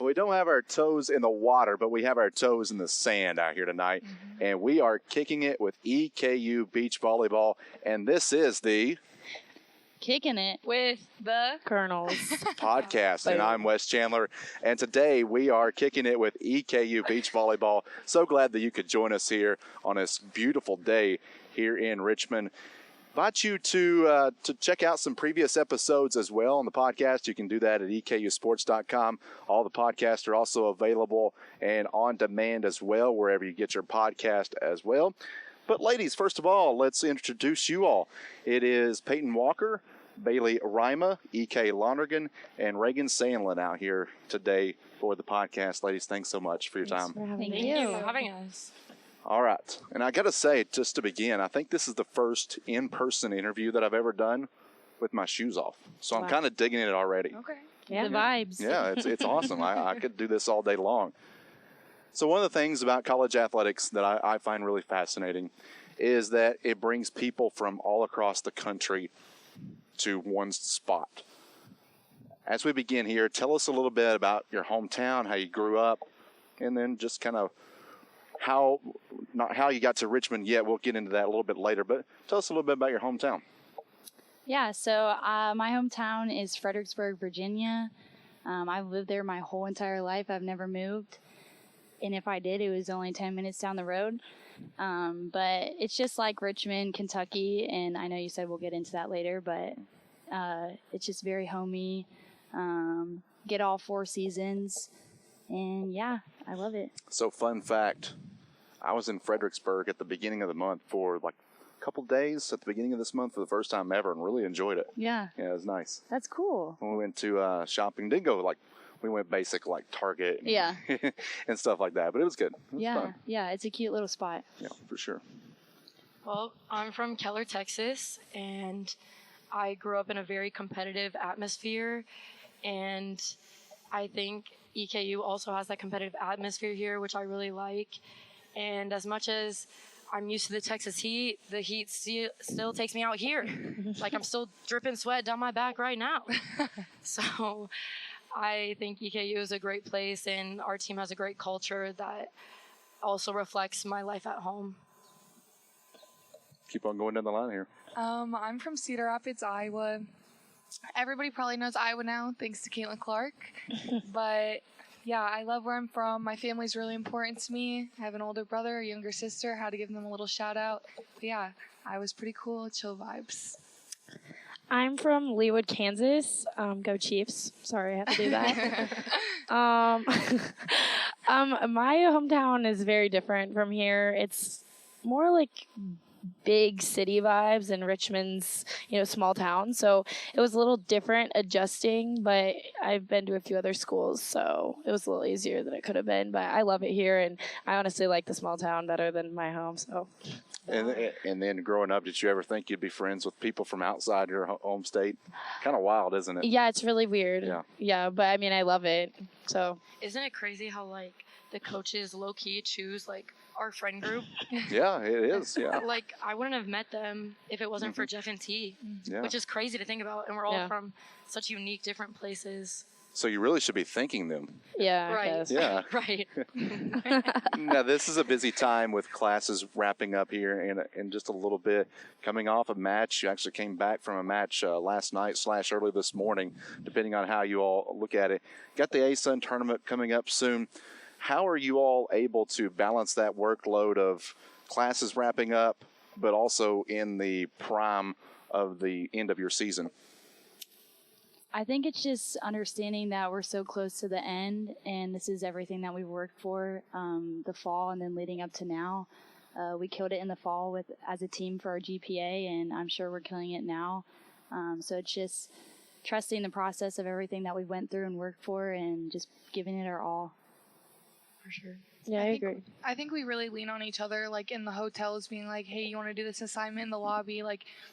We don't have our toes in the water, but we have our toes in the sand out here tonight. Mm-hmm. And we are kicking it with EKU Beach Volleyball. And this is the Kicking It with the Colonels podcast. And I'm Wes Chandler. And today we are kicking it with EKU Beach Volleyball. So glad that you could join us here on this beautiful day here in Richmond. Invite you to check out some previous episodes as well on the podcast. You can do that at EKUsports.com. All the podcasts are also available and on demand as well, wherever you get your podcast as well. But ladies, first of all, let's introduce you all. It is Paityn Walker, Bailey Rima, EK Lonergan, and Reagan Sandlin out here today for the podcast. Ladies, thanks so much for your time. Thank you for having us. All right. And I got to say, just to begin, I think this is the first in-person interview that I've ever done with my shoes off. So I'm kind of digging it already. Okay. Yeah. The vibes. Yeah, it's awesome. I could do this all day long. So one of the things about college athletics that I find really fascinating is that it brings people from all across the country to one spot. As we begin here, tell us a little bit about your hometown, how you grew up, and then just kind of not how you got to Richmond yet. We'll get into that a little bit later, but tell us a little bit about your hometown. Yeah, so my hometown is Fredericksburg, Virginia. I've lived there my whole entire life. I've never moved. And if I did, it was only 10 minutes down the road. But it's just like Richmond, Kentucky, and I know you said we'll get into that later, but it's just very homey. Get all 4 seasons, and yeah, I love it. So fun fact, I was in Fredericksburg at the beginning of the month for like a couple days at the beginning of this month for the first time ever and really enjoyed it. Yeah. Yeah, it was nice. That's cool. When we went to shopping, didn't go we went basic like Target and, and stuff like that, but it was good. It was fun. Yeah, it's a cute little spot. Yeah, for sure. Well, I'm from Keller, Texas, and I grew up in a very competitive atmosphere, and I think EKU also has that competitive atmosphere here, which I really like. And as much as I'm used to the Texas heat, the heat still takes me out here. Like I'm still dripping sweat down my back right now. So I think EKU is a great place, and our team has a great culture that also reflects my life at home. Keep on going down the line here. I'm from Cedar Rapids, Iowa. Everybody probably knows Iowa now, thanks to Caitlin Clark. But yeah, I love where I'm from. My family's really important to me. I have an older brother, a younger sister. How to give them a little shout out. But yeah, Iowa's pretty cool, chill vibes. I'm from Leawood, Kansas. Go Chiefs. Sorry, I had to do that. My hometown is very different from here. It's more like big city vibes, and Richmond's, small town. So it was a little different adjusting, but I've been to a few other schools, so it was a little easier than it could have been. But I love it here, and I honestly like the small town better than my home. So. And then growing up, did you ever think you'd be friends with people from outside your home state? Kind of wild, isn't it? Yeah, it's really weird. Yeah, but I mean, I love it. So. Isn't it crazy how the coaches low key choose our friend group? Yeah, it is. Yeah. I wouldn't have met them if it wasn't for Jeff and T, which is crazy to think about. And we're all from such unique, different places. So you really should be thanking them. Yeah. Right. Yeah. Right. Now, this is a busy time with classes wrapping up here in just a little bit. Coming off a match, you actually came back from a match last night / early this morning, depending on how you all look at it. Got the ASUN tournament coming up soon. How are you all able to balance that workload of classes wrapping up, but also in the prime of the end of your season? I think it's just understanding that we're so close to the end, and this is everything that we've worked for the fall and then leading up to now. We killed it in the fall as a team for our GPA, and I'm sure we're killing it now. So it's just trusting the process of everything that we went through and worked for, and just giving it our all. For sure. Yeah, I agree. I think we really lean on each other, in the hotels, being like, hey, you want to do this assignment in the lobby?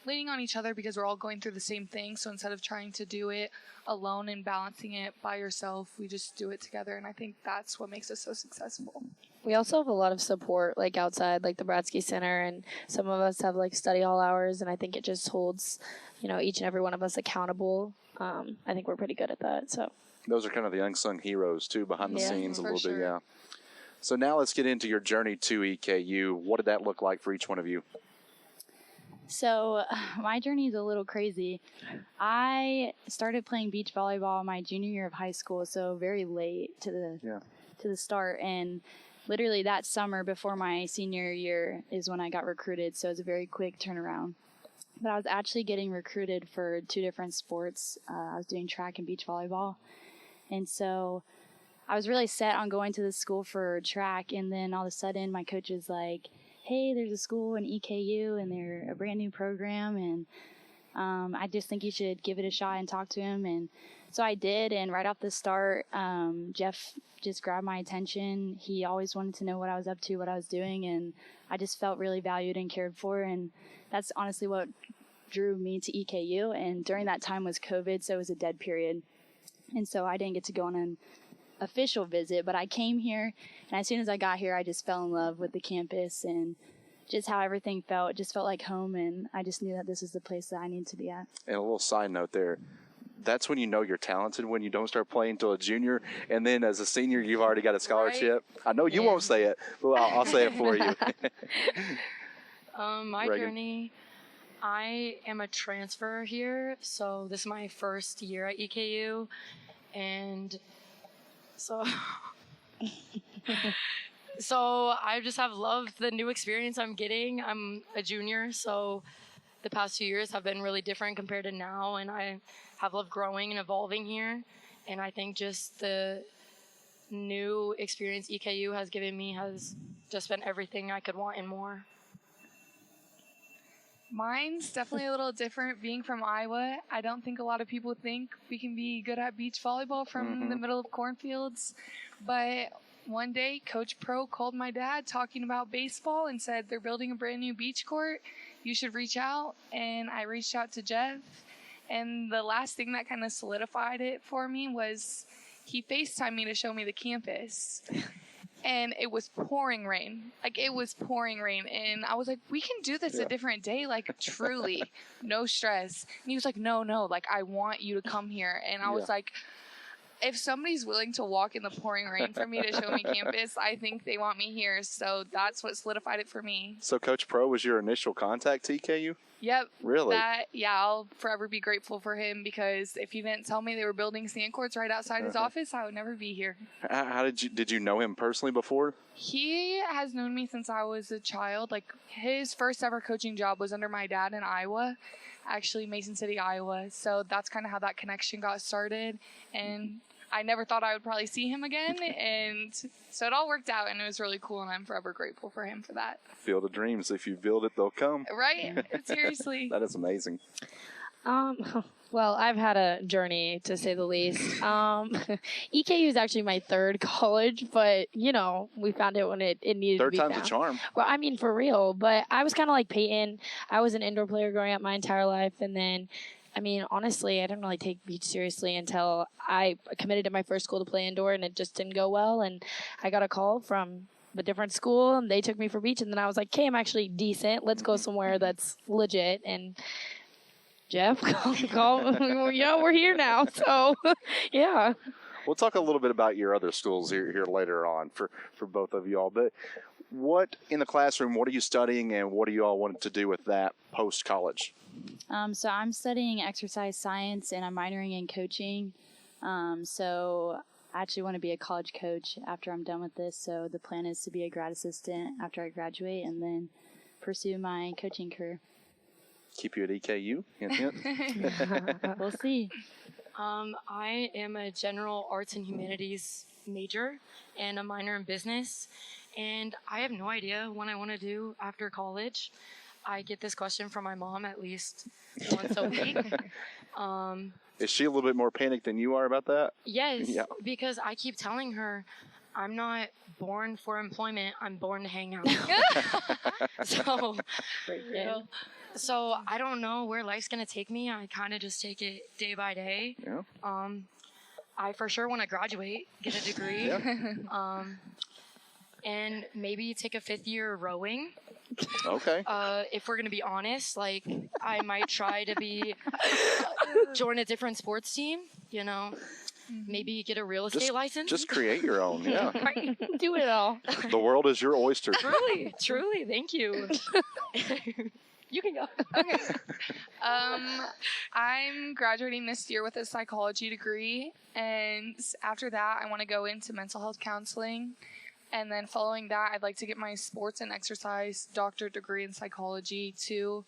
Leaning on each other because we're all going through the same thing. So instead of trying to do it alone and balancing it by yourself, we just do it together. And I think that's what makes us so successful. We also have a lot of support, outside, the Bradsky Center, and some of us have, study hall hours, and I think it just holds, each and every one of us accountable. I think we're pretty good at that, so. Those are kind of the unsung heroes, too, behind the scenes a for little bit, sure. yeah. So now let's get into your journey to EKU. What did that look like for each one of you? So my journey is a little crazy. I started playing beach volleyball my junior year of high school, so very late to the start. And literally that summer before my senior year is when I got recruited, so it was a very quick turnaround. But I was actually getting recruited for 2 different sports. I was doing track and beach volleyball. And so I was really set on going to the school for track, and then all of a sudden my coach was like, hey, there's a school in EKU, and they're a brand new program, and I just think you should give it a shot and talk to him. And so I did, and right off the start, Jeff just grabbed my attention. He always wanted to know what I was up to, what I was doing, and I just felt really valued and cared for, and that's honestly what drew me to EKU. And during that time was COVID, so it was a dead period, and so I didn't get to go on an official visit, but I came here, and as soon as I got here, I just fell in love with the campus and just how everything felt. It just felt like home, and I just knew that this is the place that I need to be at. And a little side note there, that's when you know you're talented, when you don't start playing until a junior, and then as a senior, you've already got a scholarship. Right? I know you won't say it, but I'll say it for you. My Reagan. journey, I am a transfer here, so this is my first year at EKU, and so I just have loved the new experience I'm getting. I'm a junior, so the past 2 years have been really different compared to now, and I have loved growing and evolving here. And I think just the new experience EKU has given me has just been everything I could want and more. Mine's definitely a little different. Being from Iowa, I don't think a lot of people think we can be good at beach volleyball from the middle of cornfields. But one day, Coach Pro called my dad talking about baseball and said, they're building a brand new beach court. You should reach out. And I reached out to Jeff. And the last thing that kind of solidified it for me was he FaceTimed me to show me the campus. And it was pouring rain. Like, it was pouring rain. And I was like, we can do this a different day. Like, truly, no stress. And he was like, no, like, I want you to come here. And I was like, if somebody's willing to walk in the pouring rain for me to show me campus, I think they want me here. So that's what solidified it for me. So Coach Pro was your initial contact to EKU? Yep. Really? I'll forever be grateful for him, because if he didn't tell me they were building sand courts right outside his office, I would never be here. How did you know him personally before? He has known me since I was a child. Like, his first ever coaching job was under my dad in Iowa, actually Mason City, Iowa. So that's kind of how that connection got started. And I never thought I would probably see him again. And so it all worked out, and it was really cool, and I'm forever grateful for him for that. Field of dreams. If you build it, they'll come. Right? Seriously. That is amazing. Well, I've had a journey, to say the least. EKU is actually my third college, but, we found it when it needed to be found. Third time's a charm. Well, I mean, for real. But I was kind of like Paityn. I was an indoor player growing up my entire life, and then, honestly, I didn't really take beach seriously until I committed to my first school to play indoor, and it just didn't go well. And I got a call from a different school, and they took me for beach, and then I was like, okay, I'm actually decent. Let's go somewhere that's legit. And Jeff, we're here now. So, yeah. We'll talk a little bit about your other schools here later on for both of you all. But what in the classroom, what are you studying, and what do you all want to do with that post-college? So I'm studying exercise science, and I'm minoring in coaching. So I actually want to be a college coach after I'm done with this. So the plan is to be a grad assistant after I graduate, and then pursue my coaching career. Keep you at EKU? Hint, hint. We'll see. I am a general arts and humanities major and a minor in business, and I have no idea what I want to do after college. I get this question from my mom at least once a week. Is she a little bit more panicked than you are about that? Yes, because I keep telling her, I'm not born for employment, I'm born to hang out. So I don't know where life's going to take me. I kind of just take it day by day. Yeah. I for sure want to graduate, get a degree, and maybe take a 5th year rowing. Okay. If we're going to be honest, like, I might try to join a different sports team, maybe get a real estate license. Just create your own. Yeah. Right. Do it all. The world is your oyster. Truly, thank you. You can go. Okay. I'm graduating this year with a psychology degree, and after that, I want to go into mental health counseling. And then following that, I'd like to get my sports and exercise doctorate degree in psychology too.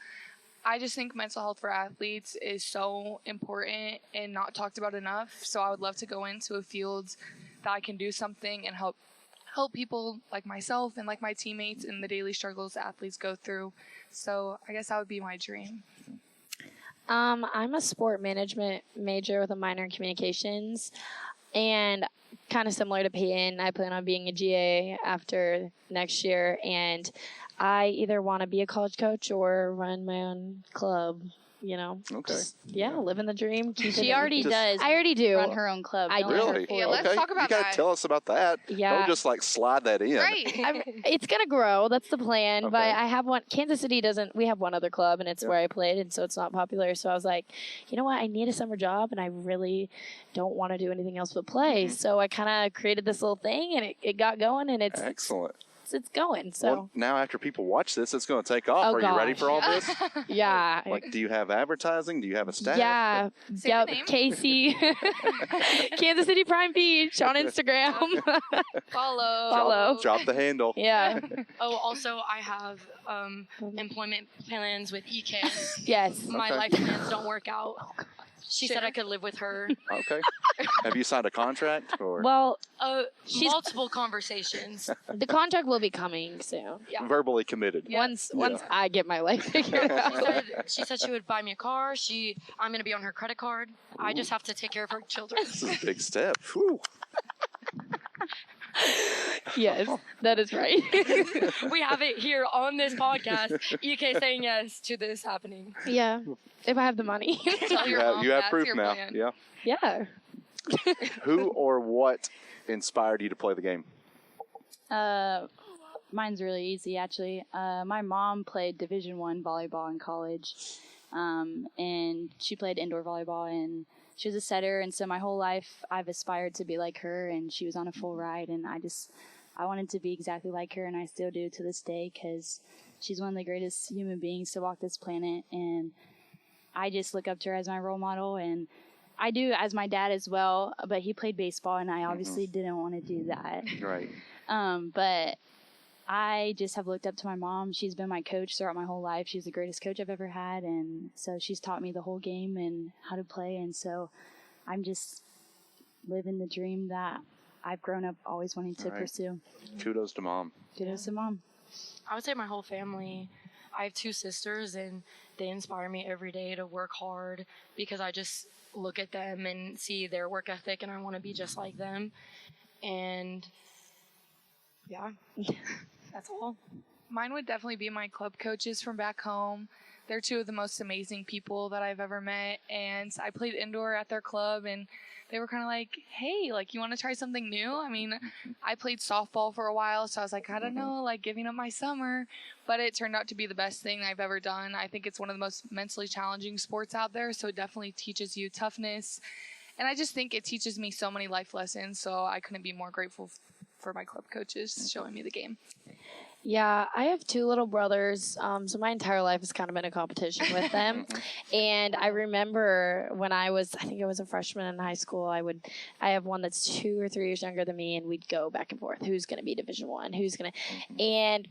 I just think mental health for athletes is so important and not talked about enough. So I would love to go into a field that I can do something and help people like myself and like my teammates in the daily struggles athletes go through. So I guess that would be my dream. I'm a sport management major with a minor in communications, and kind of similar to Paityn, I plan on being a GA after next year, and I either want to be a college coach or run my own club. Okay. Living the dream. She already does. I already do. Run her own club. I Don't do. let her Really? fool Yeah, you. let's talk about you gotta that. tell us about that. Yeah. Don't just slide that in. Right. It's gonna grow. That's the plan. Okay. But I have one. Kansas City doesn't. We have one other club, and it's Yeah. where I played, and so it's not popular. So I was like, you know what? I need a summer job, and I really don't want to do anything else but play. Mm-hmm. So I kind of created this little thing, and it got going, and it's Excellent. going. So Well, now after people watch this, it's going to take off. Oh, Are you ready gosh. for all this? yeah. Do you have advertising? Do you have a staff? Yeah, Say yep. the name. Casey, Kansas City Prime Beach on Instagram. Follow. Drop the handle. Yeah. Oh, also, I have employment plans with EK. Yes. My Okay. life plans don't work out. She said I could live with her. Okay. Have you signed a contract? Or Well, Multiple conversations. the contract will be coming soon. Yeah. verbally committed? Once I get my life figured out. She said she would buy me a car. I'm going to be on her credit card. I just have to take care of her children. This is a big step. Whew. Yes, that is right. We have it here on this podcast. EK saying yes to this happening. Yeah, if I have the money. Tell your mom You have that's proof your now. plan. Yeah. Yeah. Who or what inspired you to play the game? Mine's really easy, actually. My mom played Division I volleyball in college, and she played indoor volleyball, and she was a setter, and so my whole life I've aspired to be like her, and she was on a full ride, and I wanted to be exactly like her, and I still do to this day, because she's one of the greatest human beings to walk this planet, and I just look up to her as my role model, and I do as my dad as well, but he played baseball, and I obviously didn't want to do that. Right. But I just have looked up to my mom. She's been my coach throughout my whole life. She's the greatest coach I've ever had, and so she's taught me the whole game and how to play, and so I'm just living the dream that I've grown up always wanting to Right. pursue. Kudos to mom. Kudos to mom. I would say my whole family. I have 2 sisters, and they inspire me every day to work hard because I just look at them and see their work ethic, and I want to be just like them. And yeah, that's all. Mine would definitely be my club coaches from back home. They're 2 of the most amazing people that I've ever met, and I played indoor at their club, and they were kind of like, hey, like, you want to try something new? I mean, I played softball for a while, so I was like, I don't know, like, giving up my summer, but it turned out to be the best thing I've ever done. I think it's one of the most mentally challenging sports out there, so it definitely teaches you toughness, and I just think it teaches me so many life lessons, so I couldn't be more grateful for my club coaches showing me the game. Yeah, I have 2 little brothers, so my entire life has kind of been a competition with them. And I remember when I think I was a freshman in high school, I have one that's 2 or 3 years younger than me, and we'd go back and forth. Who's going to be Division I? And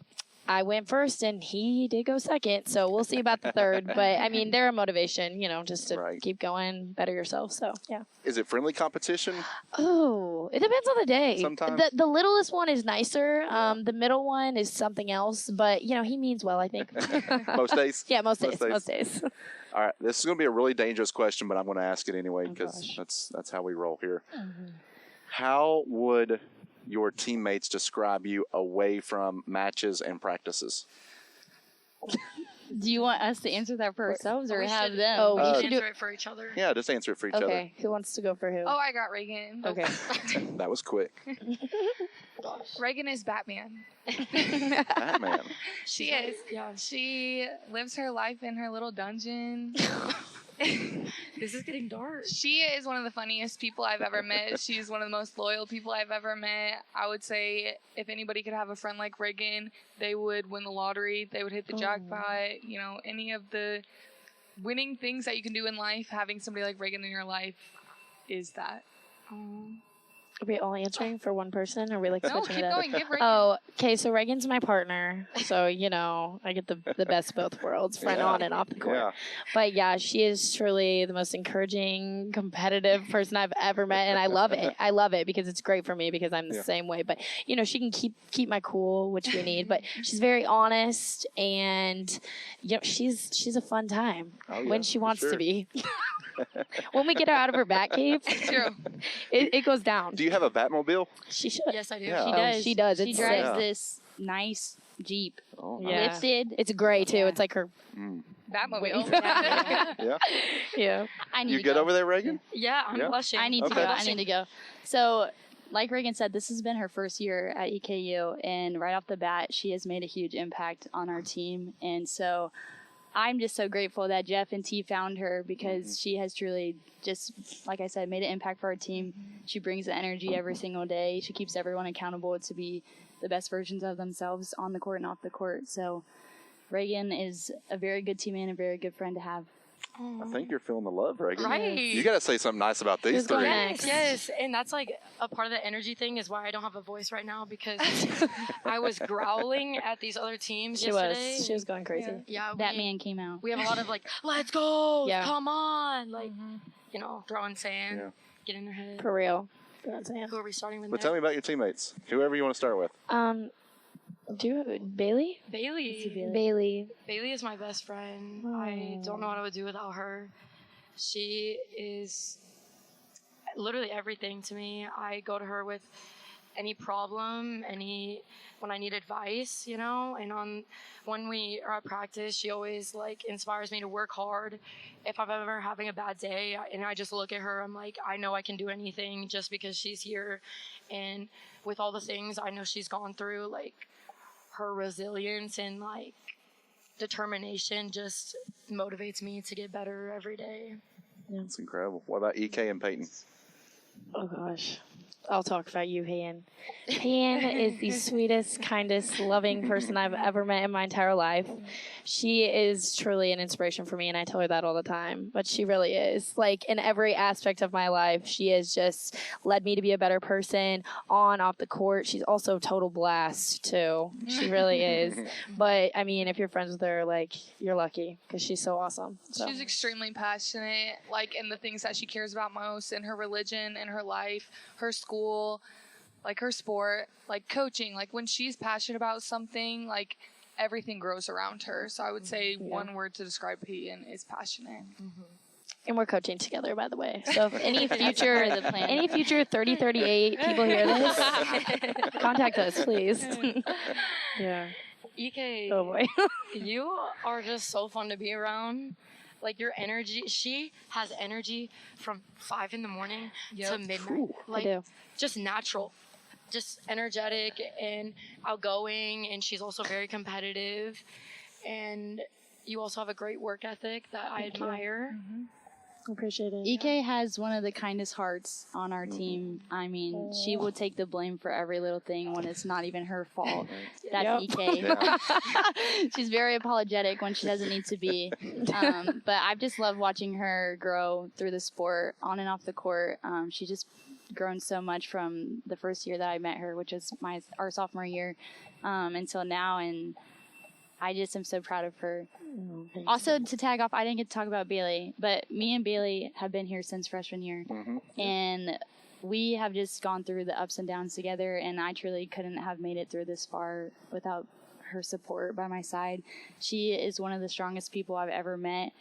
I went first, and he did go second, so we'll see about the third. But, I mean, they're a motivation, just to Right. keep going, better yourself. So, yeah. Is it friendly competition? Oh, it depends on the day. Sometimes. The littlest one is nicer. The middle one is something else, but, he means well, I think. Most days? Yeah, most Most days. days. All right. This is going to be a really dangerous question, but I'm going to ask it anyway because gosh. that's how we roll here. How would your teammates describe you away from matches and practices? Do you want us to answer that for ourselves or We have should- them? Oh, we Uh, should do Answer it for each other. Yeah, just answer it for each other. Okay, who wants to go for who? Oh, I got Reagan. Okay. That was quick. Reagan is Batman. Batman. She is. Yeah. She lives her life in her little dungeon. This is getting dark. She is one of the funniest people I've ever met. She's one of the most loyal people I've ever met. I would say if anybody could have a friend like Reagan, they would win the lottery. They would hit the jackpot. You know, any of the winning things that you can do in life, having somebody like Reagan in your life is that. Are we all answering for one person? Or are we like No, switching keep it up? going. Give Reagan. Oh, okay. So Reagan's my partner. So, you know, I get the best of both worlds, friend on and off the court. Yeah. But yeah, she is truly the most encouraging, competitive person I've ever met. And I love it. I love it because it's great for me because I'm the same way. But, you know, she can keep my cool, which we need. But she's very honest and, you know, she's a fun time when she wants to be. When we get her out of her bat cave, True. it goes down. Do you have a Batmobile? She should. Yes, I do. Yeah. She does. She does. She It's drives sick. this nice Jeep. Oh, Yeah. Lifted. It's gray too. Yeah. It's like her. Batmobile. Yeah. Yeah. I need You to good go. over there, Reagan? Yeah, I'm Yeah. blushing. I need to Okay. go. I need to go. So, like Reagan said, this has been her first year at EKU, and right off the bat, she has made a huge impact on our team. And so, I'm just so grateful that Jeff and T found her because she has truly just, like I said, made an impact for our team. She brings the energy every single day. She keeps everyone accountable to be the best versions of themselves on the court and off the court. So, Reagan is a very good teammate and a very good friend to have. I think you're feeling the love, Reagan. Right. You got to say something nice about these Who's going three. next? Yes, and that's like a part of the energy thing is why I don't have a voice right now because I was growling at these other teams yesterday. She was going crazy. Yeah, That man came out. we have a lot of like, let's go, Yeah. come on, like, you know, throwing sand, Yeah. get in their head. For real. That's it. Who are we starting with But next? tell me about your teammates. Whoever you want to start with. Bailey? Bailey. Bailey. Bailey is my best friend. I don't know what I would do without her. She is literally everything to me. I go to her with any problem, when I need advice, you know, and when we are at practice, she always like inspires me to work hard. If I'm ever having a bad day and I just look at her, I'm like, I know I can do anything just because she's here. And with all the things I know she's gone through, like her resilience and like determination just motivates me to get better every day. It's incredible. What about EK and Paityn? Oh, gosh. I'll talk about you, Paityn. Paityn is the sweetest, kindest, loving person I've ever met in my entire life. She is truly an inspiration for me, and I tell her that all the time. But she really is. Like, in every aspect of my life, she has just led me to be a better person on, off the court. She's also a total blast, too. She really is. But, I mean, if you're friends with her, like, you're lucky because she's so awesome. So. She's extremely passionate, like, in the things that she cares about most, in her religion, in her life, her school, like, her sport, like, coaching. Like, when she's passionate about something, like, everything grows around her. So I would say one word to describe Paityn is passionate. And we're coaching together, by the way. So if any future 3038 people hear this, contact us, please. Yeah. EK, Oh boy. you are just so fun to be around. Like your energy, she has energy from 5 a.m. to midnight. Like I do. just natural, just energetic and outgoing. And she's also very competitive. And you also have a great work ethic that I admire. Appreciate it. EK has one of the kindest hearts on our team. I mean, she will take the blame for every little thing when it's not even her fault. That's EK. Yeah. She's very apologetic when she doesn't need to be. But I've just loved watching her grow through the sport, on and off the court. She's just grown so much from the first year that I met her, which was our sophomore year, until now. And I just am so proud of her. Also, to tag off, I didn't get to talk about Bailey, but me and Bailey have been here since freshman year. And we have just gone through the ups and downs together, and I truly couldn't have made it through this far without her support by my side. She is one of the strongest people I've ever met.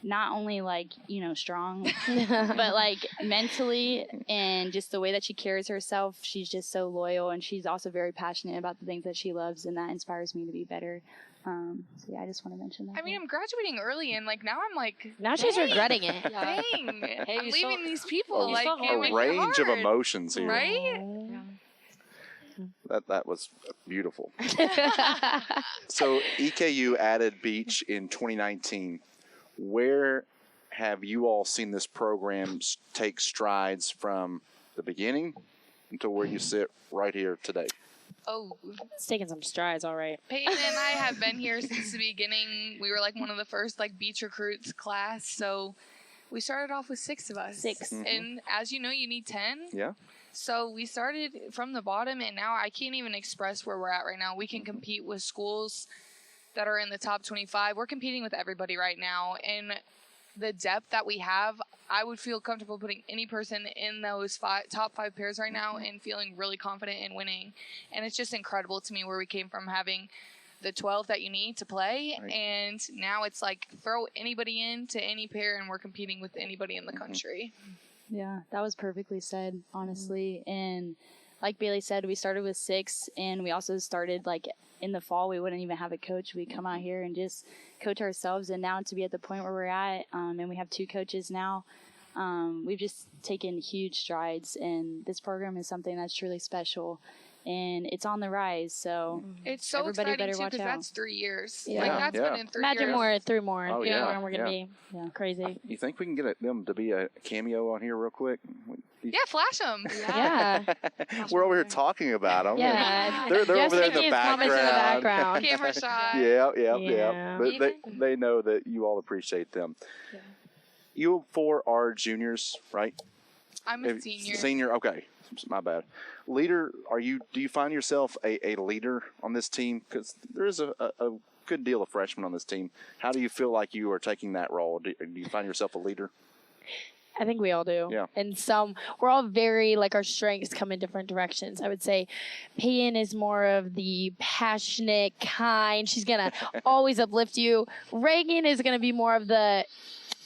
Not only, like, you know, strong, but, like, mentally and just the way that she carries herself. She's just so loyal, and she's also very passionate about the things that she loves, and that inspires me to be better. So, yeah, I just want to mention that. I mean, I'm graduating early, and, like, now I'm like, Now she's regretting it. Yeah. dang, Hey, I'm you leaving still- these people. you Like, still have it a makes A it range of hard, emotions here. right? That was beautiful. So EKU added beach in 2019. Where have you all seen this program take strides from the beginning until where you sit right here today? Oh, It's taking some strides, all right. Paityn and I have been here since the beginning. We were like one of the first like beach recruits class. So we started off with 6 of us. 6. And as you know, you need 10. Yeah. So we started from the bottom, and now I can't even express where we're at right now. We can compete with schools that are in the top 25. We're competing with everybody right now. And the depth that we have, I would feel comfortable putting any person in those top 5 pairs right now and feeling really confident in winning. And it's just incredible to me where we came from having the 12 that you need to play. Right. And now it's like throw anybody into any pair and we're competing with anybody in the country. Yeah, that was perfectly said, honestly. And like Bailey said, we started with 6, and we also started like in the fall. We wouldn't even have a coach. We'd come out here and just coach ourselves. And now to be at the point where we're at, and we have 2 coaches now, we've just taken huge strides. And this program is something that's truly special. And it's on the rise, so It's so everybody exciting better too watch because out. that's 3 years. Yeah. Like that's Yeah. been in 3 Imagine years. 3 more. Oh, You know, yeah. and we're going to be crazy. You think we can get them to be a cameo on here real quick? Yeah, flash them. Yeah. We're over here talking about them. Yeah. They're Just over there in making the his comments in the background. Camera shot. Yeah. Yeah. But they know that you all appreciate them. Yeah. You 4 are juniors, right? I'm a senior. Senior, okay. My bad. Leader, do you find yourself a leader on this team? Because there is a good deal of freshmen on this team. How do you feel like you are taking that role? Do you find yourself a leader? I think we all do. Yeah. And we're all very, like, our strengths come in different directions. I would say Paityn is more of the passionate, kind. She's going to always uplift you. Reagan is going to be more of the,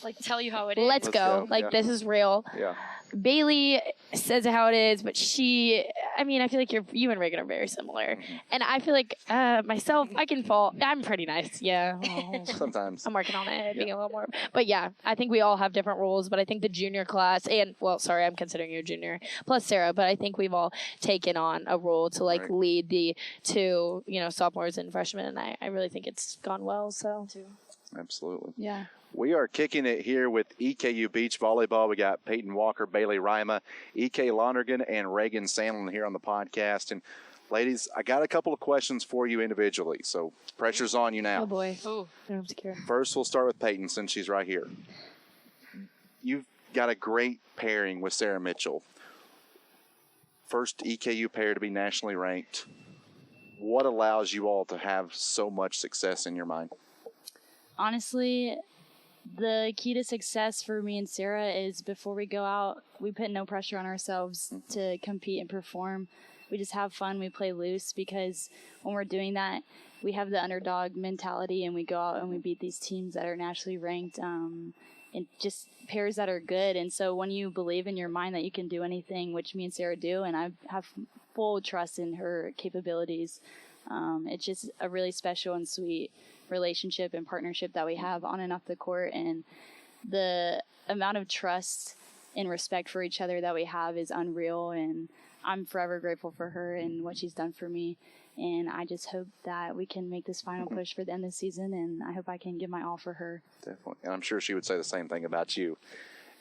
Like, tell you how it is. let's go. Like, yeah. this is real. Yeah. Bailey says it how it is, but I feel like you and Reagan are very similar. And I feel like myself, I'm pretty nice. Yeah. Sometimes. I'm working on it, being a little more. But yeah, I think we all have different roles. But I think the junior class, I'm considering you a junior, plus Sarah, but I think we've all taken on a role to Right. lead the 2, sophomores and freshmen. And I really think it's gone well. So. Absolutely. yeah. We are kicking it here with EKU Beach Volleyball. We got Paityn Walker, Bailey Rima, EK Lonergan, and Reagan Sandlin here on the podcast. And ladies, I got a couple of questions for you individually, so pressure's on you now. Oh boy. Ooh. I'm secure. First, we'll start with Paityn since she's right here. You've got a great pairing with Sarah Mitchell. First EKU pair to be nationally ranked. What allows you all to have so much success in your mind? Honestly, the key to success for me and Sarah is before we go out, we put no pressure on ourselves to compete and perform. We just have fun. We play loose because when we're doing that, we have the underdog mentality and we go out and we beat these teams that are nationally ranked and just pairs that are good. And so when you believe in your mind that you can do anything, which me and Sarah do, and I have full trust in her capabilities, it's just a really special and sweet relationship and partnership that we have on and off the court, and the amount of trust and respect for each other that we have is unreal, and I'm forever grateful for her and what she's done for me. And I just hope that we can make this final push for the end of the season, and I hope I can give my all for her. Definitely. And I'm sure she would say the same thing about you.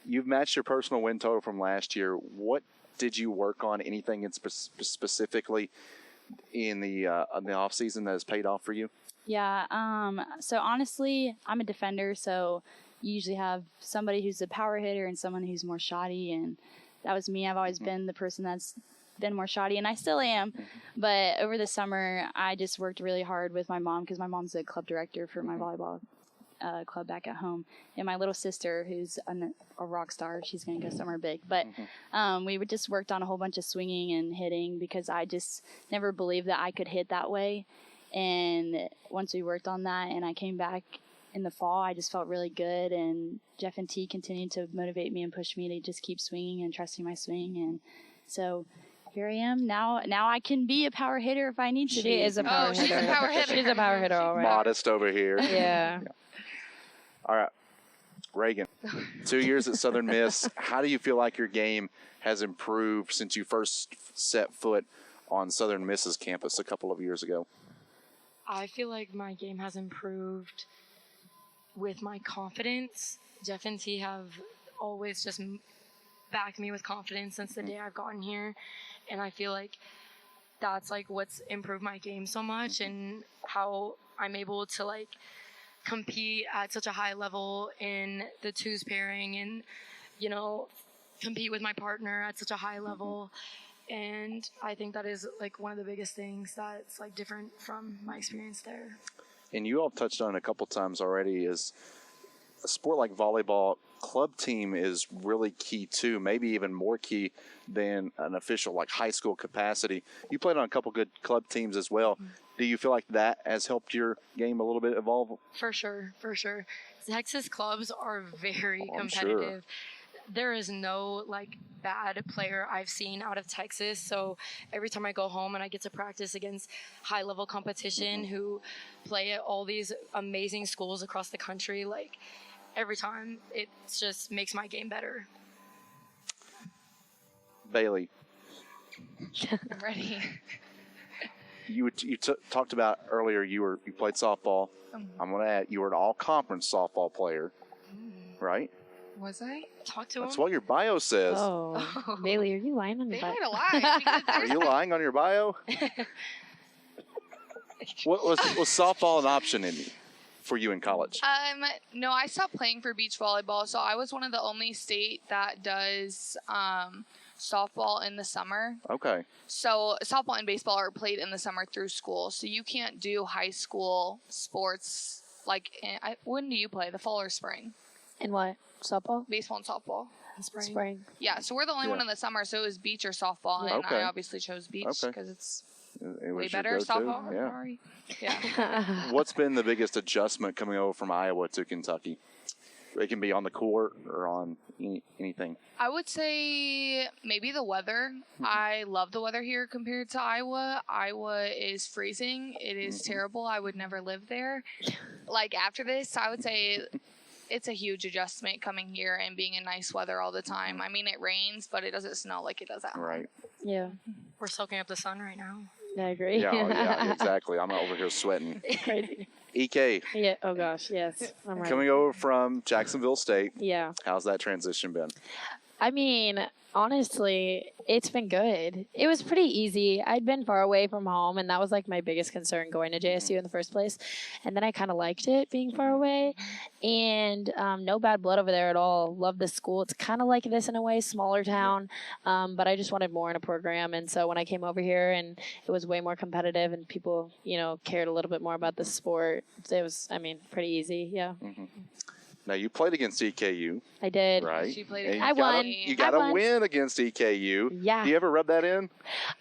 You've matched your personal win total from last year. What did you work on? Anything specifically in the off season that has paid off for you? Yeah, so honestly, I'm a defender, so you usually have somebody who's a power hitter and someone who's more shoddy, and that was me. I've always been the person that's been more shoddy, and I still am. But over the summer, I just worked really hard with my mom because my mom's a club director for my volleyball club back at home, and my little sister, who's a rock star, she's going to go somewhere big. But we just worked on a whole bunch of swinging and hitting because I just never believed that I could hit that way. And once we worked on that and I came back in the fall, I just felt really good. And Jeff and T continued to motivate me and push me to just keep swinging and trusting my swing. And so here I am. Now I can be a power hitter if I need to be. She is a power hitter. She's a power hitter. She's a power hitter, all right. Modest over here. Yeah. All right. Reagan, 2 years at Southern Miss. How do you feel like your game has improved since you first set foot on Southern Miss's campus a couple of years ago? I feel like my game has improved with my confidence Jeff and T have always just backed me with confidence since the day I've gotten here. And I feel like that's like what's improved my game so much, and how I'm able to like compete at such a high level in the twos pairing, and compete with my partner at such a high level. And I think that is like one of the biggest things that's like different from my experience there. And you all touched on it a couple times already, is a sport like volleyball, club team is really key too, maybe even more key than an official like high school capacity. You played on a couple good club teams as well. Mm-hmm. Do you feel like that has helped your game a little bit evolve? For sure. Texas clubs are very competitive. Sure. There is no like bad player I've seen out of Texas. So every time I go home and I get to practice against high level competition who play at all these amazing schools across the country, like every time it just makes my game better. Bailey. I'm ready. You talked about earlier you played softball. I'm going to add, you were an all-conference softball player, right? Was I? Talk to him. That's what your bio says. Oh. Bailey, are you lying on your bio? They might have lied. Are you lying on your bio? Was softball an option for you in college? No, I stopped playing for beach volleyball, so I was one of the only state that does softball in the summer. Okay. So softball and baseball are played in the summer through school, so you can't do high school sports like when do you play, the fall or spring? In what? Softball? Baseball and softball. Spring. Yeah, so we're the only one in the summer, so it was beach or softball, and I obviously chose beach because it's way better. Softball. Yeah. Sorry. Yeah. What's been the biggest adjustment coming over from Iowa to Kentucky? It can be on the court or on anything. I would say maybe the weather. I love the weather here compared to Iowa. Iowa is freezing. It is terrible. I would never live there. Like after this, I would say it's a huge adjustment coming here and being in nice weather all the time. I mean, it rains, but it doesn't snow like it does at home. Right. Yeah. We're soaking up the sun right now. I agree. Yeah, exactly. I'm over here sweating. Crazy. EK. Yeah. Oh gosh. Yes. I'm right. Coming over from Jacksonville State. Yeah. How's that transition been? I mean, honestly, it's been good. It was pretty easy. I'd been far away from home, and that was like my biggest concern going to JSU in the first place. And then I kind of liked it being far away, and no bad blood over there at all. Love the school. It's kind of like this in a way, smaller town, but I just wanted more in a program. And so when I came over here, and it was way more competitive, and people, cared a little bit more about the sport, it was, pretty easy. Yeah. Mm-hmm. Now, you played against EKU. I did. Right. She played I won. You got a win against EKU. Yeah. Do you ever rub that in?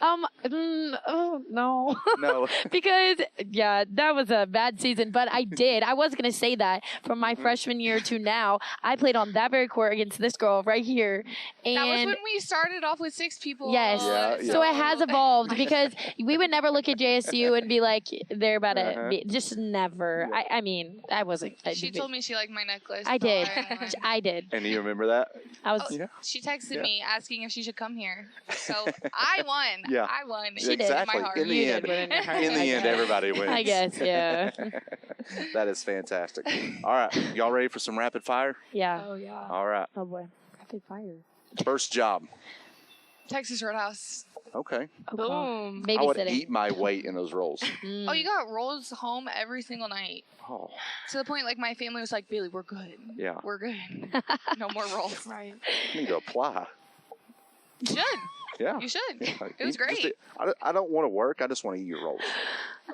No. No. Because, that was a bad season, but I did. I was going to say that from my freshman year to now, I played on that very court against this girl right here. And that was when we started off with 6 people. Yes. Yeah. So it has evolved because we would never look at JSU and be like, they're about to be, just never. I wasn't. She told me she liked my necklace. I did. I did. And do you remember that? I was. She texted me asking if she should come here. So I won. Yeah. I won. She exactly. did. In my heart. In the end, in the end, everybody wins. I guess. Yeah. That is fantastic. All right, y'all ready for some rapid fire? Yeah. Oh, yeah. All right. Oh boy. Rapid fire. First job. Texas Roadhouse. Okay. Boom. I would Babysitting. eat my weight in those rolls. Oh, you got rolls home every single night. Oh. To the point, like, my family was like, Bailey, we're good. Yeah. We're good. No more rolls. Right. I need to apply. You should. Yeah. You should. Yeah. It was great. I don't want to work. I just want to eat your rolls.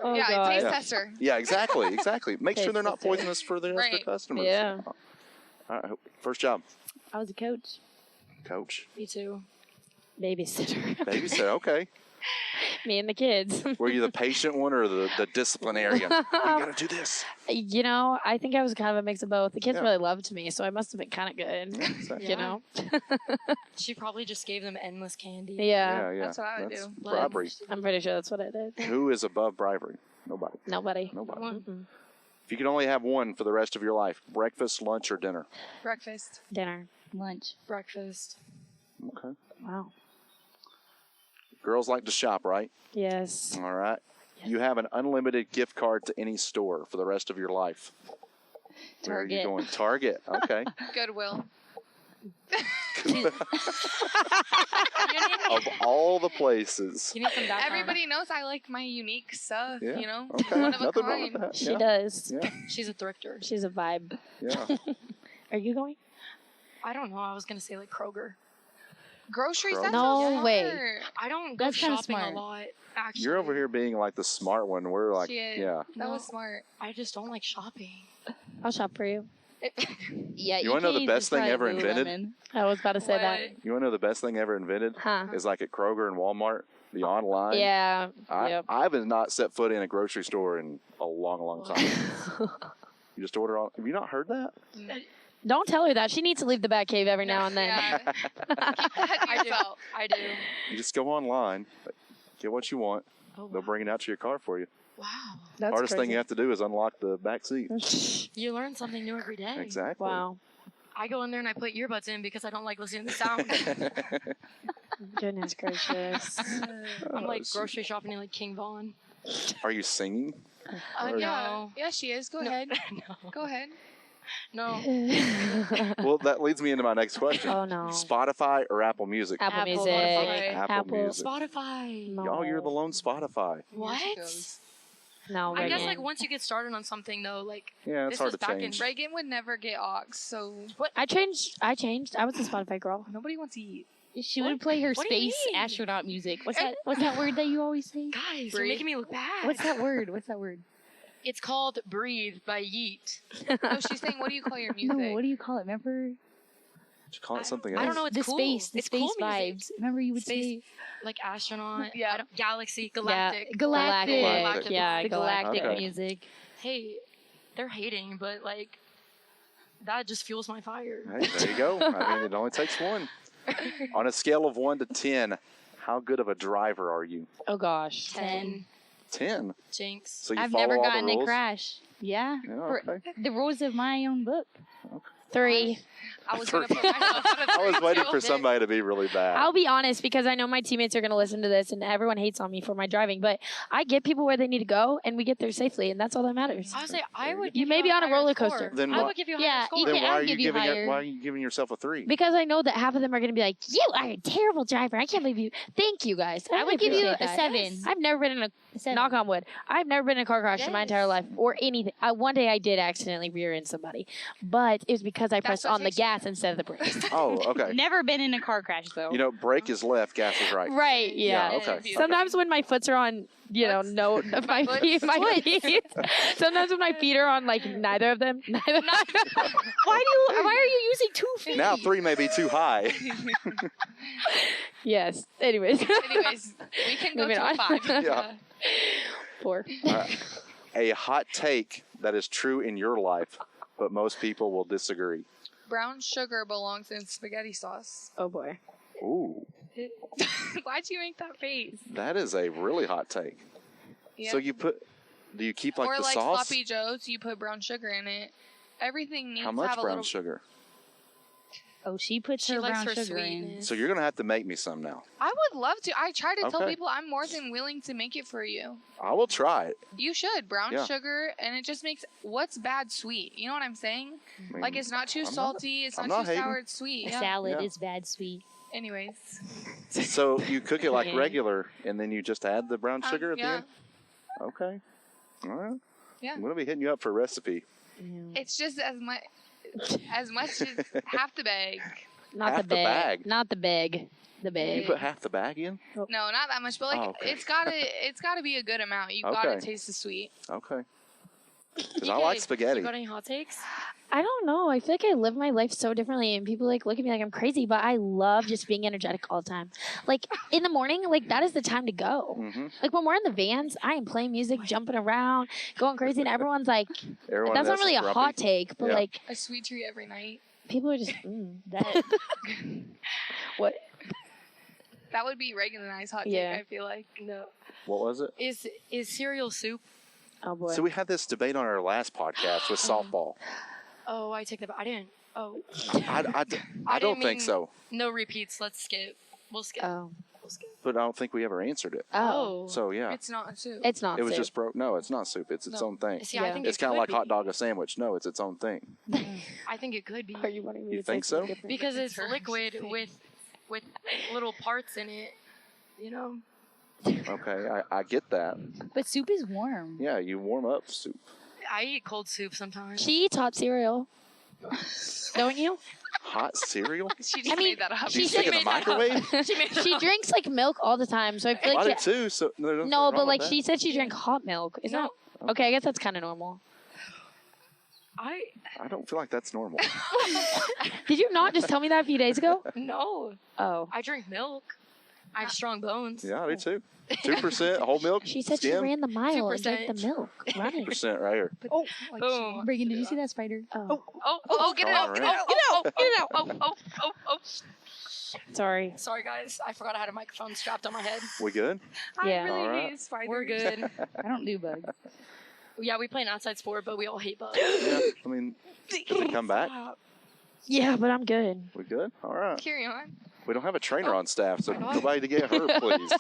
Oh, yeah, God. taste Yeah. tester. Yeah, exactly. Make sure Taste they're not tester. poisonous for the rest of the Right. customers. Yeah. All right. First job. I was a coach. Coach. Me too. Babysitter. Babysitter. Okay. Me and the kids. Were you the patient one or the disciplinarian? You got to do this. I think I was kind of a mix of both. The kids really loved me, so I must have been kind of good. Exactly. You know? She probably just gave them endless candy. Yeah. Yeah. That's what I would do. Bribery. I'm pretty sure that's what I did. Who is above bribery? Nobody. Nobody. Nobody. Mm-mm. If you could only have one for the rest of your life, breakfast, lunch, or dinner? Breakfast. Dinner. Lunch. Breakfast. Okay. Wow. Girls like to shop, right? Yes. All right. You have an unlimited gift card to any store for the rest of your life. Where are you Target. going? Target. Okay. Goodwill. Of all the places. You need some background. Everybody knows I like my unique stuff. Yeah. You know, Okay. one of a Nothing wrong kind. with that. She Yeah. does. Yeah. She's a thrifter. She's a vibe. Yeah. Are you going? I don't know. I was gonna say like Kroger. Groceries. Kroger. That's No so way. smart. I don't go That's kinda shopping smart. a lot. Actually, You're over here being like the smart one. We're like, She is. yeah. That No. was smart. I just don't like shopping. I'll shop for you. Yeah, You wanna know the EK's best is thing probably ever invented? Lululemon. I was about to say that. You want to know the best thing ever invented? Huh. Is like at Kroger and Walmart, the online. Yeah. I Yep. have not set foot in a grocery store in a long, long time. You just order on. Have you not heard that? Don't tell her that. She needs to leave the Batcave every now and then. Yeah. Keep that to I do. yourself. I do. You just go online, get what you want. Oh, They'll bring it out to your car for you. wow. That's Hardest thing crazy. you have to do is unlock the back seat. You learn something new every day. Exactly. Wow. I go in there and I put earbuds in because I don't like listening to the sound. Goodness gracious. I'm like Oh, grocery shopping in like King Von. Are you singing? No. Yeah. Yeah, she is. Go ahead. No. Go ahead. No. Well, that leads me into my next question. Oh, no. Spotify or Apple Music? Apple Apple, Music. Spotify. Apple Music. Spotify. No. Y'all, you're the lone Spotify. What? No, I guess Reagan. like once you get started on something though, like Yeah, it's This hard was to back in change. Reagan would never get aux, so I changed. I was a Spotify girl. nobody wants to eat. She would play her What do you space mean? astronaut music. What's that word that you always say? guys, you're Breathe. making me look bad. What's that word? What's that word? It's called Breathe by Yeet. No, she's saying, what do you call your music? No, what do you call it? Remember Just call it something I else. don't know. It's the cool. space, the It's space cool music. vibes. Remember you would Space- say Like astronaut. Yeah. I don't- Galaxy. Galactic. galactic. Galactic. Yeah, the galactic Okay. music. Hey, they're hating, but like that just fuels my fire. Hey, there you go. I mean, it only takes one. On a scale of 1 to 10, how good of a driver are you? Oh gosh. 10. 10. Jinx. So you I've follow never all gotten the a rules? crash. Yeah. Yeah, For okay. the rules of my own book. 3. I was going to put myself at a I was 3, waiting too. for somebody to be really bad. I'll be honest because I know my teammates are going to listen to this and everyone hates on me for my driving, but I get people where they need to go and we get there safely and that's all that matters. I would say I There you would. You give may be on a higher roller score. coaster. Then I why- would give you a Yeah, higher score. you then can- why I'll are you give you giving higher. why are you giving yourself a 3? Because I know that half of them are going to be like, "You are a terrible driver. I can't believe you." Thank you guys. I would give you appreciate a that. 7. I've never been in a A 7. knock on wood. I've never been in a car crash in my entire Yes. life or anything. One day I did accidentally rear end somebody, but it was because I pressed what on the takes you- gas instead of the brakes. Oh, okay. Never been in a car crash though. You know, brake is left, gas is right. Right? Yeah. Yeah, okay. Sometimes when my foots are on, Foots? no, my Foots? feet, Sometimes when my feet are on, like neither of them. Why are you using 2 feet? Now 3 may be too high. Yes. Anyways. Anyways, we can go Moving to a on. 5. Yeah. 4. A hot take that is true in your life, but most people will disagree. Brown sugar belongs in spaghetti sauce. Oh boy. Ooh, Why'd you make that face? that is a really hot take. Yeah. So do you keep like or the like sauce? sloppy joes, you put brown sugar in it. Everything needs How to much have a brown little. sugar? Oh, she puts She her likes brown her sugar in. sweetness. So you're gonna have to make me some now. I would love to. I try to tell Okay. people I'm more than willing to make it for you. I will try it. You should brown Yeah. sugar, and it just makes what's bad sweet. You know what I'm saying? I mean, Like it's not too I'm not- salty. It's I'm not not too hating. sour. It's sweet. A Yeah. salad Yeah. is bad sweet. Anyways. So you cook it like Yeah. regular, and then you just add the brown sugar at the yeah. end. Okay. All right. Yeah. I'm gonna be hitting you up for a recipe. It's just as much as half the bag. Not Half the the bag. bag. Not the bag. The You bag. put half the bag in. No, not that much, but like Oh, okay. it's gotta be a good amount. You gotta Okay. taste the sweet. Okay. Because I EK, like spaghetti. You got any hot takes? I don't know. I feel like I live my life so differently, and people like look at me like I'm crazy. But I love just being energetic all the time. Like in the morning, like that is the time to go. Mm-hmm. Like when we're in the vans, I am playing music, jumping around, going crazy, and everyone's like, Everyone "That's not else really is a grumpy. hot take," but Yeah. like A sweet treat every night. people are just that. What? That would be Reagan and I's hot Yeah. take. I feel like. No. What was it? Is cereal soup? Oh boy. So we had this debate on our last podcast with softball. Oh, I take that. I didn't. Oh, I don't didn't think mean- so. no repeats. Let's skip. We'll skip. Oh. vegetable skin. But I don't think we ever answered it. Oh. So yeah, It's not soup. It's not it was soup. just broke. No, it's not soup. It's its own thing. See, Yeah. I think It's it kind of could like be. hot dog a sandwich. No, it's its own thing. I think it could be. Are you wanting me You to say think so? something different? Because it's Turns liquid pink. with little parts in it, you know? Okay, I get that. But soup is warm. Yeah, you warm up soup. I eat cold soup sometimes. She eats hot cereal. Don't you? Hot cereal? She just I mean, made that up. Do you She stick in the made that up. microwave? She drinks like milk all the time, so I feel I like do too. So there's nothing no, wrong but with like that. she said she drank hot milk. Is No. that okay? I guess that's kind of normal. I I don't feel like that's normal. Did you not just tell me that a few days ago? no. Oh, I drink milk. I have strong bones. Yeah, I do too. 2% whole milk. she said she skim. ran the mile and drank the 2%. milk. Running. 2% right here. Oh, Boom. Reagan, did you see that spider? Oh, Oh, get it out, get it out, get it out, get it out. Oh. sorry. Sorry, guys. I forgot I had a microphone strapped on my head. We good? Yeah. I really Alright. hate spiders. We're good. I don't do bugs. Yeah, we play an outside sport, but we all hate bugs. Yeah. I mean, did they come back? Yeah, but I'm good. We good? All right. Carry on. We don't have a trainer on staff, so my God. nobody to get hurt, please.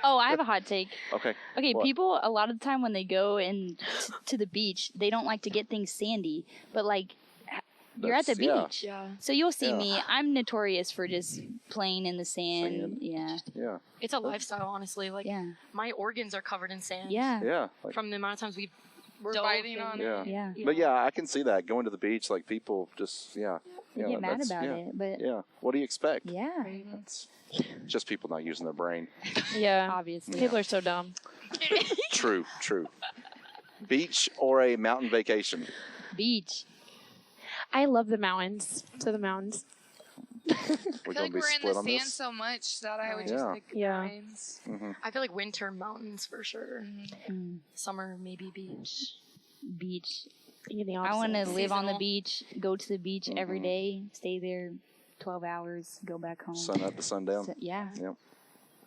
Oh, I have a hot take. Okay. Okay, What? people a lot of the time when they go to the beach, they don't like to get things sandy. But like, you're at the That's- yeah. beach, Yeah. so you'll see Yeah. me. I'm notorious for just playing in the sand. Sand. Yeah, Yeah. It's a lifestyle, honestly. Like, yeah, my organs are covered in sand. yeah, Yeah. Like, From the amount of times We're dove biting in- on yeah. it. yeah. But yeah, I can see that going to the beach. Like people just You get mad that's- about yeah. it, but Yeah. What do you expect? yeah, It's just people not using their brain. Yeah. obviously. People are so dumb. True. True. Beach or a mountain vacation? Beach. I love the mountains. To the mountains. We're I feel like gonna be we're in the split on sand this. so much that I would Yeah. just pick Yeah. mountains. I feel like winter mountains for sure. Mm, Summer, maybe beach. beach. You're the I want to opposite. live on the Seasonal. beach, go to the beach every day, stay there 12 hours, go back home. Sun up to sundown. So- yeah,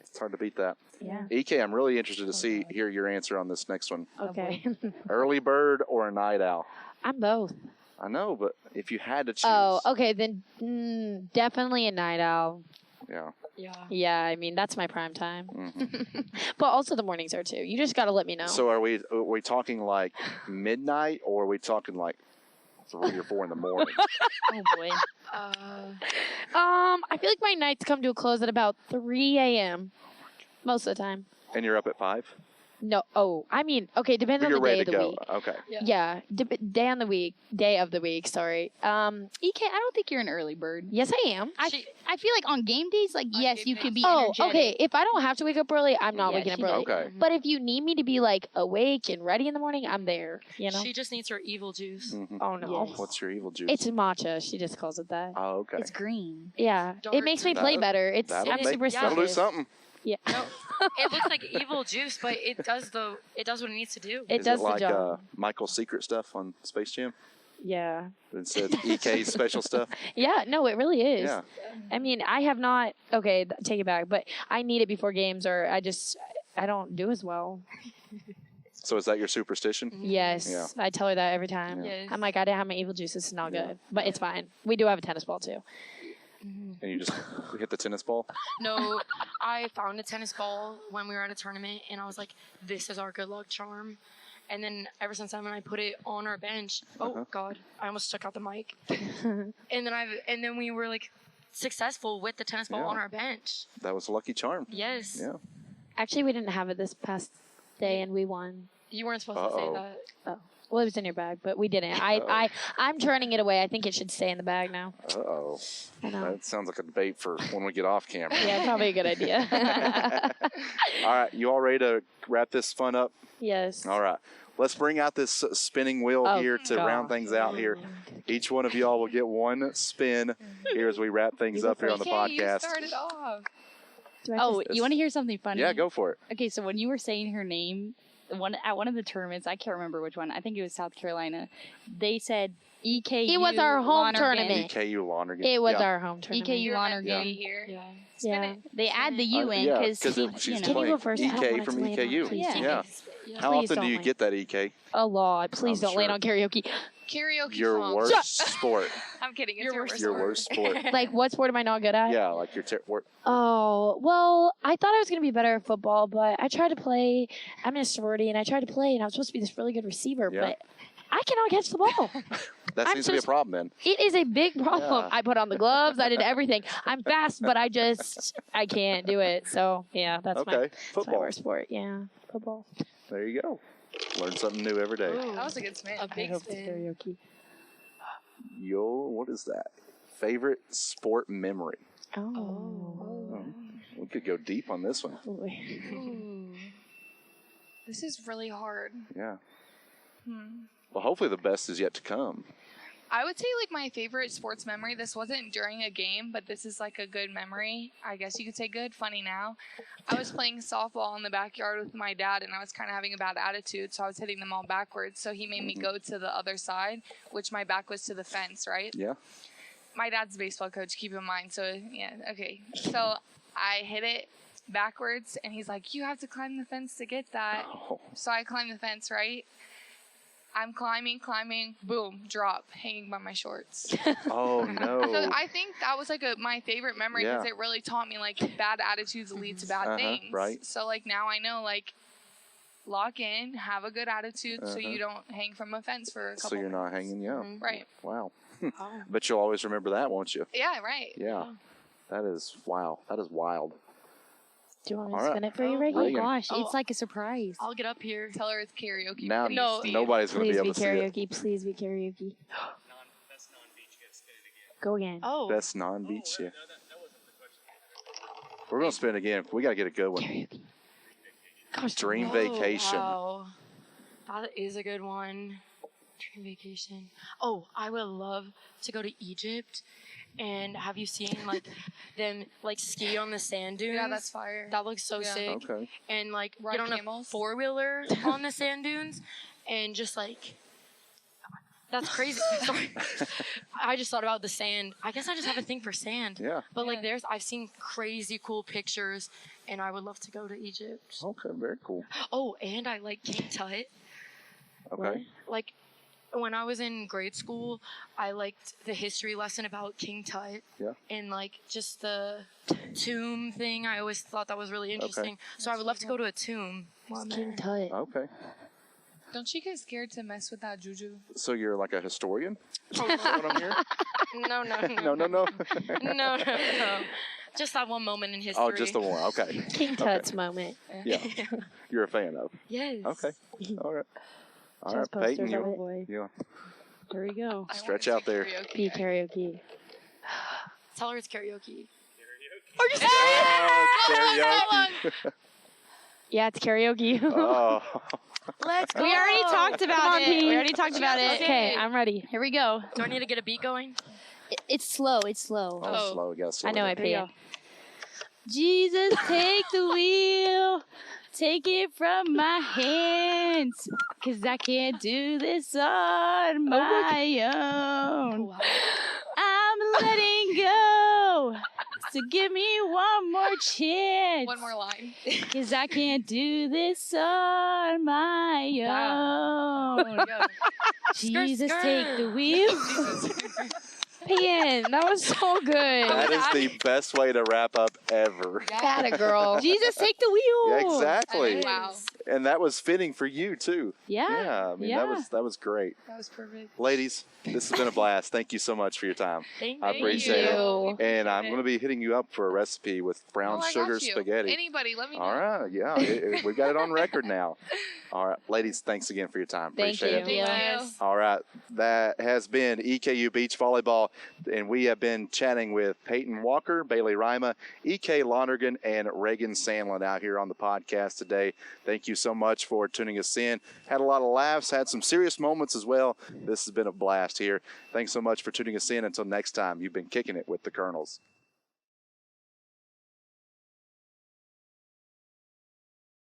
It's hard to beat that. yeah. EK, I'm really interested to hear your answer on this next one. Okay. Early bird or a night owl? I'm both. I know, but if you had to choose, Oh, okay. Then definitely a night owl. yeah. Yeah. Yeah, I mean, that's my prime time. Mhm. But also the mornings are too. You just got to let me know. So are we talking like midnight, or are we talking like 3 or 4 in the morning? Oh boy. I feel like my nights come to a close at about 3 a.m. most of the time. And you're up at 5? No, I mean, okay, depends But on you're the day ready of to the go. week. Okay. Yeah, day of the week. Sorry. EK, I don't think you're an early bird. Yes, I am. I feel like on game days, like, yes, game you days. could be Oh, energetic. okay. If I don't have to wake up early, I'm not Yeah, waking up she early. does. Okay. But if you need me to be like awake and ready in the morning, I'm there. You know. She just needs her evil juice. Mhm. Oh no. Yes. What's your evil juice? It's matcha. She just calls it that. Oh, okay. It's green. Yeah. Dark It makes me play That- better. It's That'll I'm make- superstitious. That'll do something. Yeah. It looks like evil juice, but it does what it needs to do. It Is does it like the job. Michael's secret stuff on Space Jam? Yeah. It says EK's special stuff? Yeah, no, it really is. Yeah. I mean, I have not. Okay, take it back. But I need it before games, or I don't do as well. So is that your superstition? Yes, Yeah. I tell her that every time. Yes. I'm like, I didn't have my evil juice. This is not Yeah. good, but it's fine. We do have a tennis ball too. And you just hit the tennis ball? No, I found a tennis ball when we were at a tournament, and I was like, "This is our good luck charm." And then ever since then, when I put it on our bench, oh God, I almost took out the mic. and then we were like successful with the tennis ball Yeah. on our bench. That was a lucky charm. Yes. Yeah. Actually, we didn't have it this past day, and we won. You weren't supposed to Uh-oh. say that. Well, it was in your bag, but we didn't. I'm turning it away. I think it should stay in the bag now. Uh-oh. I know. That sounds like a debate for when we get off camera. Yeah, probably a good idea. All right, you all ready to wrap this fun up? Yes. All right. Let's bring out this spinning wheel Oh, here to round God. things out here. Each one of y'all will get one spin here as we wrap things You go up here on the Okay, you podcast. started off. Do I Oh, just- you want to hear something funny? Yeah, go for it. Okay, so when you were saying her name, at one of the tournaments, I can't remember which one. I think it was South Carolina. They said EKU. It was our home Lonergan. tournament. EKU Lonergan. It was yeah. our home tournament. EKU You're meant to Lonergan. be here. Yeah. Yeah. They add the U in yeah, because she's you Can you playing go first? I don't EK want it from to land on- EKU. please Yeah. don't. Yeah. Yeah. How Please often do don't you land. get that EK? A lot. Please I'm don't land sure. on karaoke. Karaoke Your songs. worst sport. I'm kidding. It's Your your worst worst Your sport. worst sport. Like, what sport am I not good at? Yeah, like your Oh, well, I thought I was going to be better at football, but I tried to play. I'm in a sorority, and I tried to play, and I was supposed to be this really good receiver, Yeah. but I cannot catch the ball. That seems to be a problem then. It is a big problem. Yeah. I put on the gloves. I did everything. I'm fast, but I can't do it. So, yeah, that's Okay, my football. worst sport. Yeah, football. There you go. Learn something new every day. Ooh, That was a good spin. a big spin. Karaoke. What is that? Favorite sport memory? Oh. We could go deep on this one. Ooh. This is really hard. Yeah. Well, hopefully the best is yet to come. I would say like my favorite sports memory. This wasn't during a game, but this is like a good memory. I guess you could say good, funny now. I was playing softball in the backyard with my dad, and I was kind of having a bad attitude, so I was hitting them all backwards. So he made me go to the other side, which my back was to the fence, right? Yeah. My dad's a baseball coach, keep in mind. So yeah, okay. So I hit it backwards, and he's like, "You have to climb the fence to get that." Oh. So I climbed the fence, right? I'm climbing, boom, drop, hanging by my shorts. Oh no. So I think that was like my favorite memory because Yeah. it really taught me like bad attitudes lead to bad things. right. So like now I know like lock in, have a good attitude so you don't hang from a fence for a couple So you're not minutes. hanging, yeah. Right. Wow. Oh. But you'll always remember that, won't you? Yeah, right. Yeah. That is wow. That is wild. Do you want me All to right. spin it for you, Oh, Reagan? Oh Reagan. gosh, Oh. it's like a surprise. I'll get up here. Tell her it's karaoke. Now No, nobody's going to Please be be able to see it. karaoke. Please be karaoke. Go again. Oh. Best non-beach, yeah. We're going to spin again. We got to get a good one. Karaoke. Gosh, Dream Oh, vacation. Wow. That is a good one. Dream vacation. Oh, I would love to go to Egypt. And have you seen like them like ski on the sand dunes? Yeah, that's fire. That looks so Yeah. sick. Okay. And like Ride get on camels? a 4-wheeler on the sand dunes and just like that's crazy. Sorry. I just thought about the sand. I guess I just have a thing for sand. Yeah. But like Yeah. I've seen crazy cool pictures and I would love to go to Egypt. Okay, very cool. Oh, and I like King Tut. Okay. Like when I was in grade school, I liked the history lesson about King Tut. Yeah. And like just the tomb thing. I always thought that was really interesting. So I would love to go to a tomb. while I'm King there. Tut. Okay. Don't you get scared to mess with that juju? So you're like a historian? Oh, Is that what I'm hearing? no. No. No. Just that one moment in history. Oh, just the one. Okay. King Tut's moment. Yeah. You're a fan of. Yes. Okay. All right. All right, Just posters Paityn, of you. it, boy. Yeah. Here we go. I Stretch wanna out do there. Be karaoke. karaoke. Tell her it's karaoke. Oh, karaoke. Yeah, it's karaoke. Oh. Let's go. We already talked about Come on, it. Pete. We already talked about it. Okay, I'm ready. Here we go. Do I need to get a beat going? It's slow. It's slow. Oh, slow. You gotta slow I know it I down. pay. Jesus, take the wheel. Take it from my hands. 'Cause I can't do this on my own. Wow. I'm letting go. So give me one more chance. One more line. 'Cause I can't do this on my own. Jesus, take the wheel. Paityn, that was so good. That is the best way to wrap up ever. Atta girl. Jesus, take the wheel. Yeah, exactly. Wow. And that was fitting for you too. Yeah. Yeah, I mean Yeah. that was great. That was perfect. Ladies, this has been a blast. Thank you so much for your time. Thank I you. appreciate it. you. And I'm going to be hitting you up for a recipe with brown Oh, I sugar got you. spaghetti. Anybody, let me know. All right, yeah, we've got it on record now. All right, ladies, thanks again for your time. Thank Appreciate you. it. Thank you. All right, that has been EKU Beach Volleyball, and we have been chatting with Paityn Walker, Bailey Rima, EK Lonergan, and Reagan Sandlin out here on the podcast today. Thank you so much for tuning us in. Had a lot of laughs, had some serious moments as well. This has been a blast here. Thanks so much for tuning us in. Until next time, you've been kicking it with the Colonels.